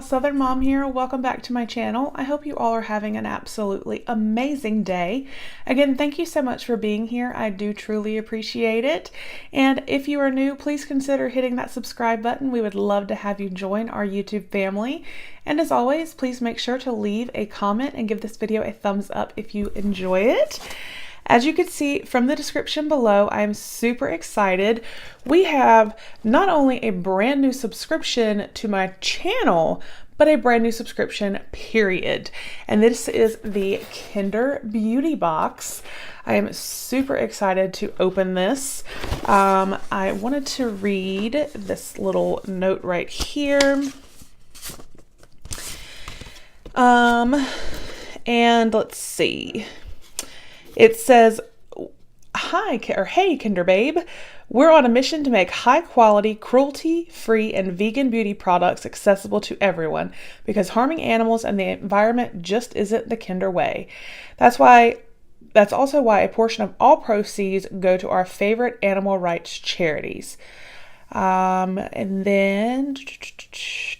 Southern Mom here. Welcome back to my channel. I hope you all are having an absolutely amazing day. Again, thank you so much for being here. I do truly appreciate it. And if you are new, please consider hitting that subscribe button. We would love to have you join our YouTube family. And as always, please make sure to leave a comment and give this video a thumbs up if you enjoy it. As you can see from the description below, I'm super excited. We have not only a brand new subscription to my channel, but a brand new subscription, period. And this is the Kinder Beauty Box. I am super excited to open this. I wanted to read this little note right here. And let's see. It says, hey Kinder Babe, we're on a mission to make high quality, cruelty-free and vegan beauty products accessible to everyone because harming animals and the environment just isn't the Kinder way. That's also why a portion of all proceeds go to our favorite animal rights charities. And then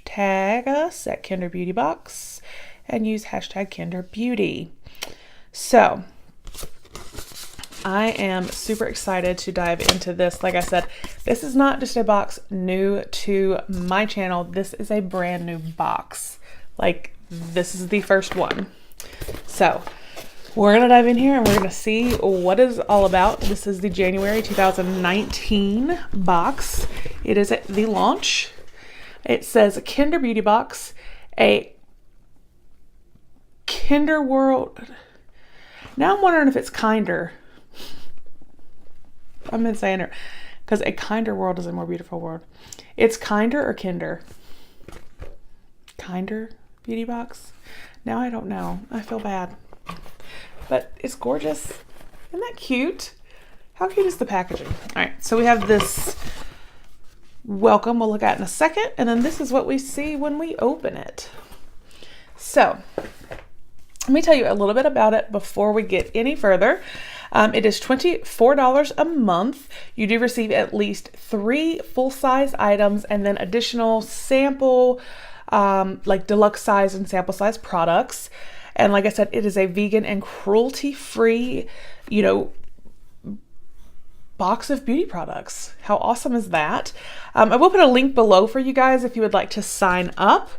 tag us at Kinder Beauty Box and use hashtag Kinder Beauty. So I am super excited to dive into this. Like I said, this is not just a box new to my channel. This is a brand new box. Like, this is the first one. So we're going to dive in here and we're going to see what it's all about. This is the January 2019 box. It is at the launch. It says Kinder Beauty Box, a Kinder World. Now I'm wondering if it's kinder. I've been saying it because a kinder world is a more beautiful world. It's kinder or Kinder? Kinder Beauty Box? Now I don't know. I feel bad. But it's gorgeous. Isn't that cute? How cute is the packaging? All right, so we have this welcome we'll look at in a second. And then this is what we see when we open it. So let me tell you a little bit about it before we get any further. It is $24 a month. You do receive at least 3 full-size items and then additional sample, like deluxe size and sample size products. And like I said, it is a vegan and cruelty-free, box of beauty products. How awesome is that? I will put a link below for you guys if you would like to sign up.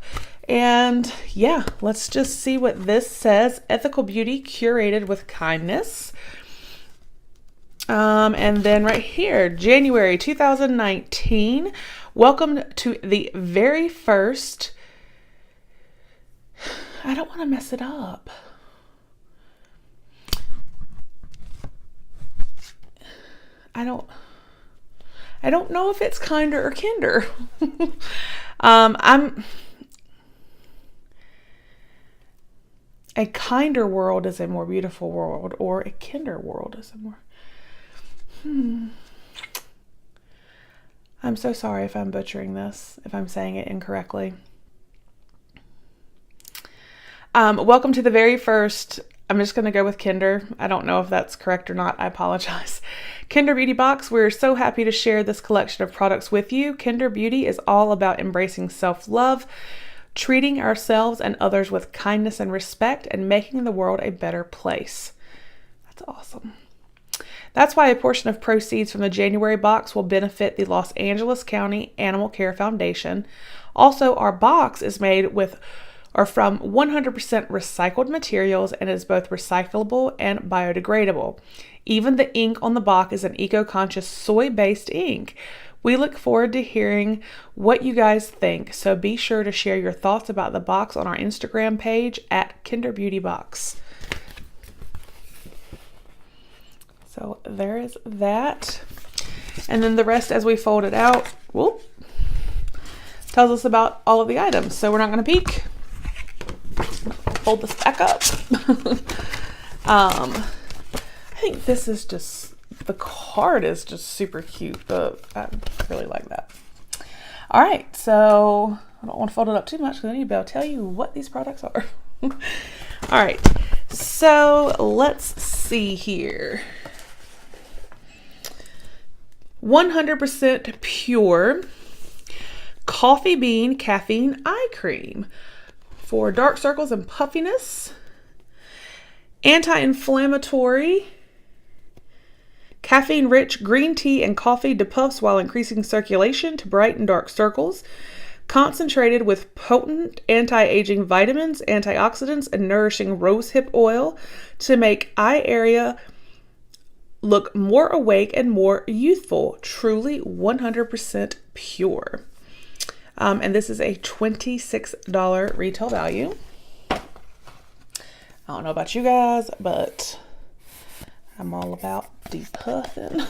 And yeah, let's just see what this says. Ethical beauty curated with kindness. And then right here, January 2019. Welcome to the very first. I don't want to mess it up. I don't know if it's kinder or Kinder. A kinder world is a more beautiful world, or a Kinder world is a more... I'm so sorry if I'm butchering this, if I'm saying it incorrectly. Welcome to the very first... I'm just going to go with Kinder. I don't know if that's correct or not. I apologize. Kinder Beauty Box, we're so happy to share this collection of products with you. Kinder Beauty is all about embracing self-love, treating ourselves and others with kindness and respect, and making the world a better place. That's awesome. That's why a portion of proceeds from the January box will benefit the Los Angeles County Animal Care Foundation. Also, our box is made from 100% recycled materials and is both recyclable and biodegradable. Even the ink on the box is an eco-conscious soy-based ink. We look forward to hearing what you guys think, so be sure to share your thoughts about the box on our Instagram page at Kinder Beauty Box. So there is that. And then the rest, as we fold it out, tells us about all of the items. So we're not going to peek. Fold this back up. I think this is just... the card is just super cute, but I really like that. All right, so I don't want to fold it up too much because I need to be able to tell you what these products are. All right, so let's see here. 100% pure Coffee Bean Caffeine Eye Cream for dark circles and puffiness. Anti-inflammatory. Caffeine-rich green tea and coffee depuffs while increasing circulation to brighten dark circles. Concentrated with potent anti-aging vitamins, antioxidants, and nourishing rosehip oil to make eye area look more awake and more youthful. Truly 100% pure. And this is a $26 retail value. I don't know about you guys, but I'm all about depuffing.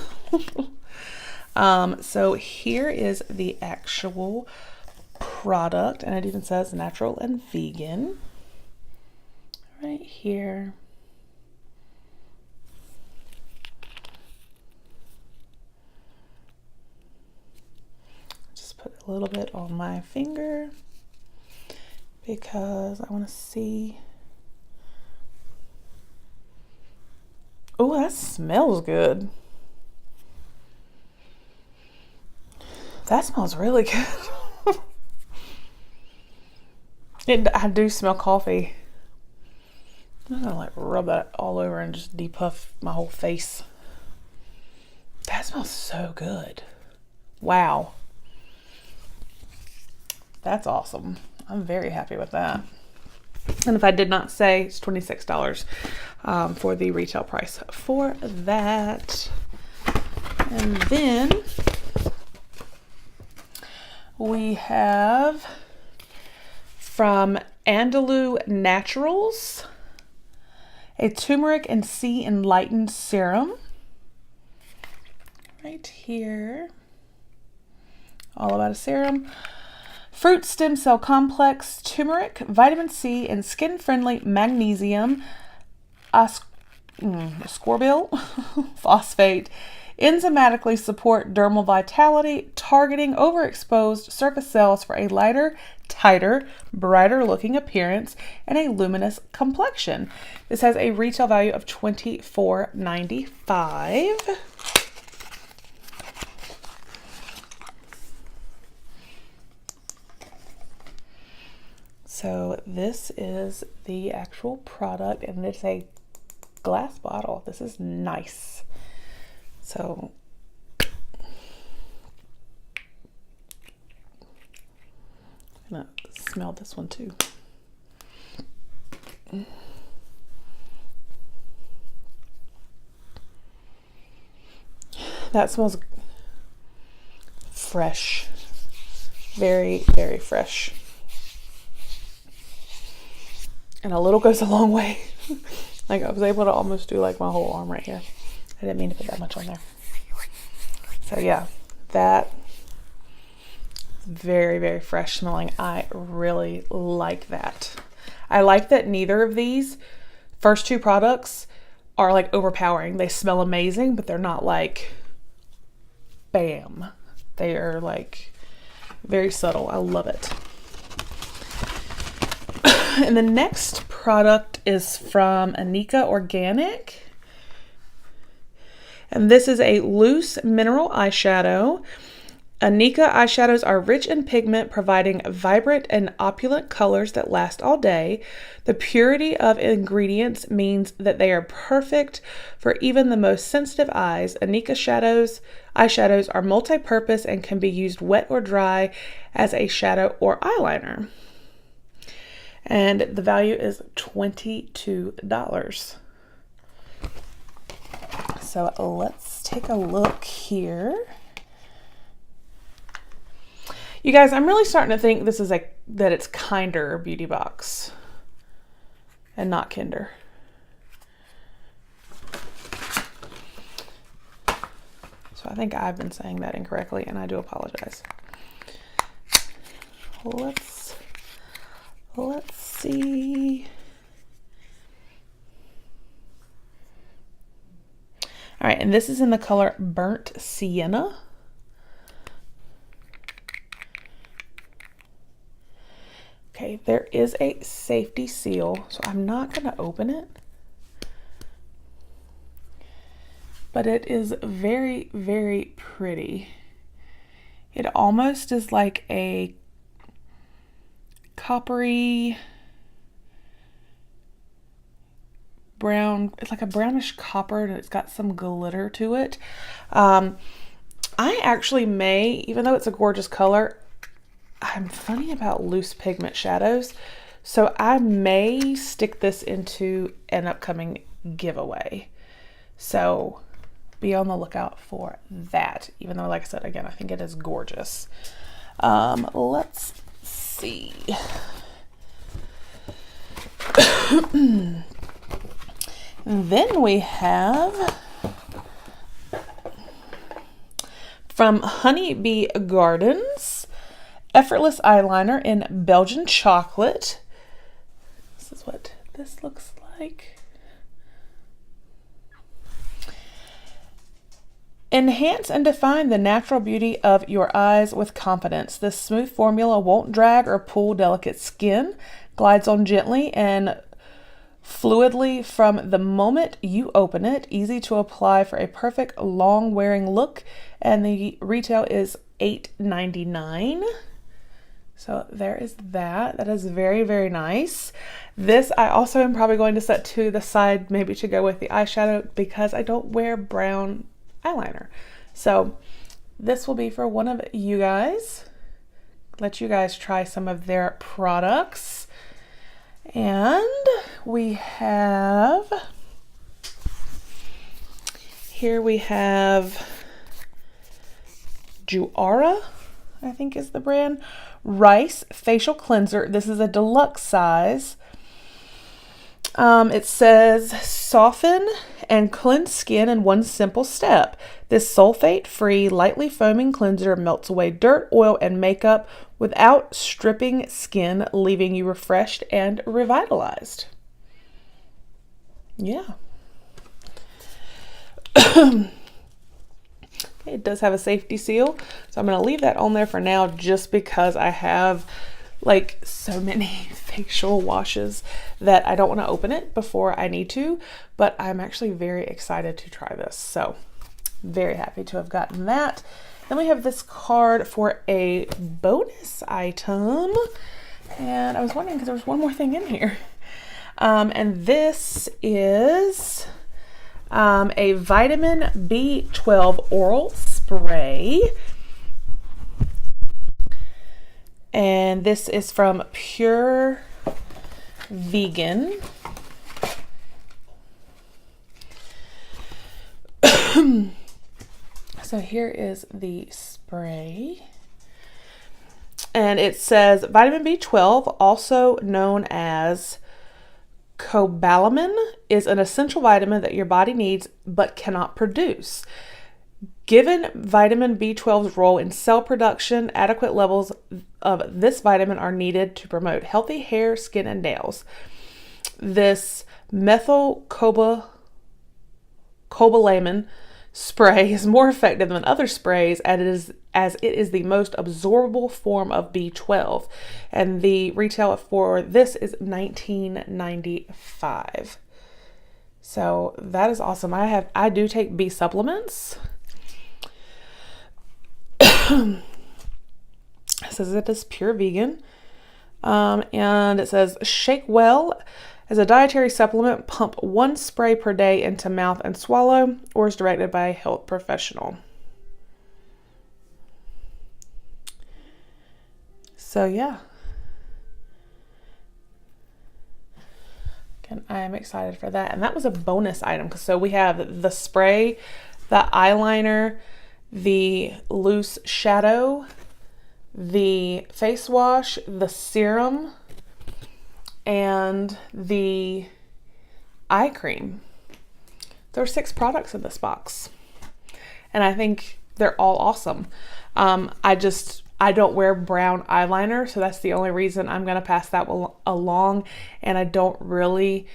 So here is the actual product, and it even says natural and vegan right here. Just put a little bit on my finger because I want to see. Oh, that smells good. That smells really good. I do smell coffee. I'm gonna like rub that all over and just depuff my whole face. That smells so good. Wow. That's awesome. I'm very happy with that. And if I did not say, it's $26 for the retail price for that. And then we have from Andalou Naturals, a turmeric and sea enlightened serum. Right here. All about a serum. Fruit stem cell complex, turmeric, vitamin C, and skin-friendly magnesium, ascorbyl phosphate enzymatically support dermal vitality, targeting overexposed surface cells for a lighter, tighter, brighter looking appearance and a luminous complexion. This has a retail value of $24.95. So this is the actual product, and it's a glass bottle. This is nice. So I'm gonna smell this one too. That smells fresh. Very, very fresh. And a little goes a long way. Like I was able to almost do like my whole arm right here. I didn't mean to put that much on there. So yeah, that very, very fresh smelling. I really like that. I like that neither of these first two products are like overpowering. They smell amazing, but they're not like bam. They are like very subtle. I love it. And the next product is from Nicki Organic. And this is a loose mineral eyeshadow. Nicki eyeshadows are rich in pigment, providing vibrant and opulent colors that last all day. The purity of ingredients means that they are perfect for even the most sensitive eyes. Nicki eyeshadows are multi-purpose and can be used wet or dry as a shadow or eyeliner. And the value is $22. So let's take a look here. You guys, I'm really starting to think this is that it's Kinder Beauty Box and not Kinder. So I think I've been saying that incorrectly, and I do apologize. Let's see. All right, and this is in the color Burnt Sienna. Okay, there is a safety seal, so I'm not going to open it. But it is very, very pretty. It almost is like a coppery brown. It's like a brownish copper, and it's got some glitter to it. I actually may, even though it's a gorgeous color, I'm funny about loose pigment shadows, so I may stick this into an upcoming giveaway. So be on the lookout for that, even though, like I said, again, I think it is gorgeous. Let's see. Then we have from Honeybee Gardens, Effortless Eyeliner in Belgian Chocolate. This is what this looks like. Enhance and define the natural beauty of your eyes with confidence. This smooth formula won't drag or pull delicate skin, glides on gently and fluidly from the moment you open it. Easy to apply for a perfect long wearing look, and the retail is $8.99. So there is that. That is very, very nice. This I also am probably going to set to the side, maybe to go with the eyeshadow, because I don't wear brown eyeliner. So this will be for one of you guys. Let you guys try some of their products. And we have, here we have Juara, I think is the brand, Rice Facial Cleanser. This is a deluxe size. It says soften and cleanse skin in one simple step. This sulfate-free, lightly foaming cleanser melts away dirt, oil, and makeup without stripping skin, leaving you refreshed and revitalized. Yeah. It does have a safety seal, so I'm going to leave that on there for now just because I have like so many facial washes that I don't want to open it before I need to, but I'm actually very excited to try this. So very happy to have gotten that. Then we have this card for a bonus item, and I was wondering because there was one more thing in here. And this is a vitamin B12 oral spray. And this is from Pure Vegan. So here is the spray. And it says vitamin B12, also known as cobalamin, is an essential vitamin that your body needs but cannot produce. Given vitamin B12's role in cell production, adequate levels of this vitamin are needed to promote healthy hair, skin, and nails. This methylcobalamin spray is more effective than other sprays as it is the most absorbable form of B12, and the retail for this is $19.95. So that is awesome. I do take B supplements. It says it is pure vegan, and it says shake well. As a dietary supplement, pump one spray per day into mouth and swallow, or is directed by a health professional. So yeah, again, I am excited for that. And that was a bonus item. So we have the spray, the eyeliner, the loose shadow, the face wash, the serum, and the eye cream. There are 6 products in this box, and I think they're all awesome. I don't wear brown eyeliner, so that's the only reason I'm going to pass that along, and I don't really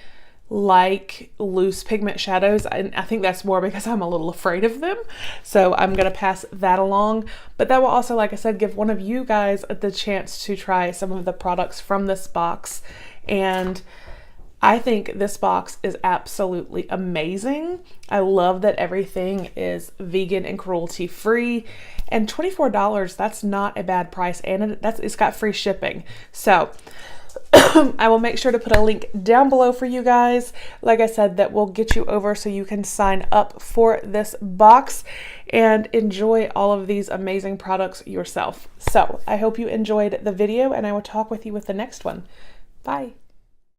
like loose pigment shadows, and I think that's more because I'm a little afraid of them, so I'm going to pass that along. But that will also, like I said, give one of you guys the chance to try some of the products from this box. And I think this box is absolutely amazing. I love that everything is vegan and cruelty free, and $24, that's not a bad price, and it's got free shipping. So I will make sure to put a link down below for you guys. Like I said, that will get you over so you can sign up for this box and enjoy all of these amazing products yourself. So I hope you enjoyed the video, and I will talk with you with the next one. Bye.